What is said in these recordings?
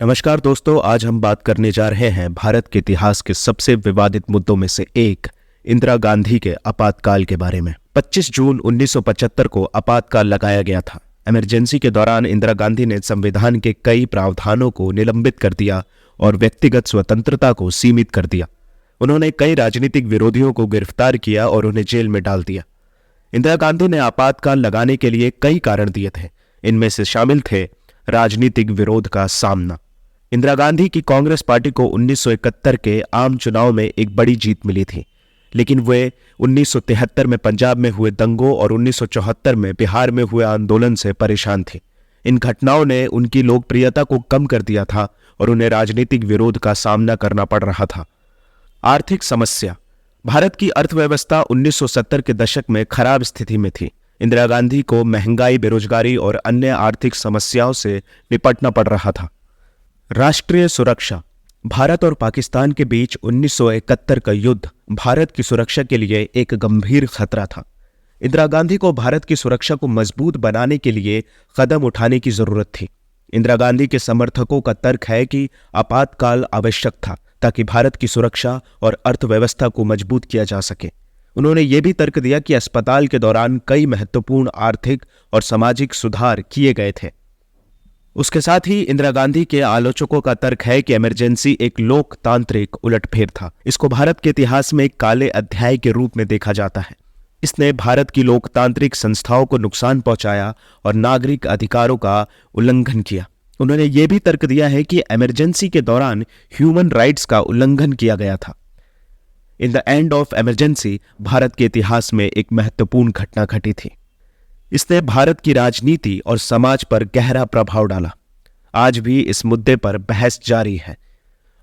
नमस्कार दोस्तों, आज हम बात करने जा रहे हैं भारत के इतिहास के सबसे विवादित मुद्दों में से एक इंदिरा गांधी के आपातकाल के बारे में। 25 जून 1975 को आपातकाल लगाया गया था। इमरजेंसी के दौरान इंदिरा गांधी ने संविधान के कई प्रावधानों को निलंबित कर दिया और व्यक्तिगत स्वतंत्रता को सीमित कर दिया। उन्होंने कई राजनीतिक विरोधियों को गिरफ्तार किया और उन्हें जेल में डाल दिया। इंदिरा गांधी ने आपातकाल लगाने के लिए कई कारण दिए थे। इनमें से शामिल थे राजनीतिक विरोध का सामना। इंदिरा गांधी की कांग्रेस पार्टी को 1971 के आम चुनाव में एक बड़ी जीत मिली थी, लेकिन वे 1973 में पंजाब में हुए दंगों और 1974 में बिहार में हुए आंदोलन से परेशान थी। इन घटनाओं ने उनकी लोकप्रियता को कम कर दिया था और उन्हें राजनीतिक विरोध का सामना करना पड़ रहा था। आर्थिक समस्या। भारत की अर्थव्यवस्था 1970 के दशक में खराब स्थिति में थी। इंदिरा गांधी को महंगाई, बेरोजगारी और अन्य आर्थिक समस्याओं से निपटना पड़ रहा था। राष्ट्रीय सुरक्षा। भारत और पाकिस्तान के बीच 1971 का युद्ध भारत की सुरक्षा के लिए एक गंभीर खतरा था। इंदिरा गांधी को भारत की सुरक्षा को मजबूत बनाने के लिए कदम उठाने की जरूरत थी। इंदिरा गांधी के समर्थकों का तर्क है कि आपातकाल आवश्यक था ताकि भारत की सुरक्षा और अर्थव्यवस्था को मजबूत किया जा सके। उन्होंने ये भी तर्क दिया कि अस्पताल के दौरान कई महत्वपूर्ण आर्थिक और सामाजिक सुधार किए गए थे। उसके साथ ही इंदिरा गांधी के आलोचकों का तर्क है कि इमरजेंसी एक लोकतांत्रिक उलटफेर था। इसको भारत के इतिहास में एक काले अध्याय के रूप में देखा जाता है। इसने भारत की लोकतांत्रिक संस्थाओं को नुकसान पहुंचाया और नागरिक अधिकारों का उल्लंघन किया। उन्होंने ये भी तर्क दिया है कि इमरजेंसी के दौरान ह्यूमन राइट्स का उल्लंघन किया गया था। In the end of emergency Bharat के इतिहास में एक महत्वपूर्ण घटना घटी थी। इसने भारत की राजनीति और समाज पर गहरा प्रभाव डाला। आज भी इस मुद्दे पर बहस जारी है।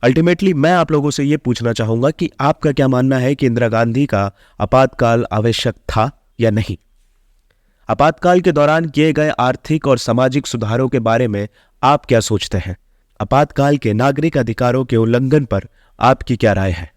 अल्टीमेटली मैं आप लोगों से यह पूछना चाहूंगा कि आपका क्या मानना है कि इंदिरा गांधी का आपातकाल आवश्यक था या नहीं। आपातकाल के दौरान किए गए आर्थिक और सामाजिक सुधारों के बारे में आप क्या सोचते हैं। आपातकाल के नागरिक अधिकारों के उल्लंघन पर आपकी क्या राय है।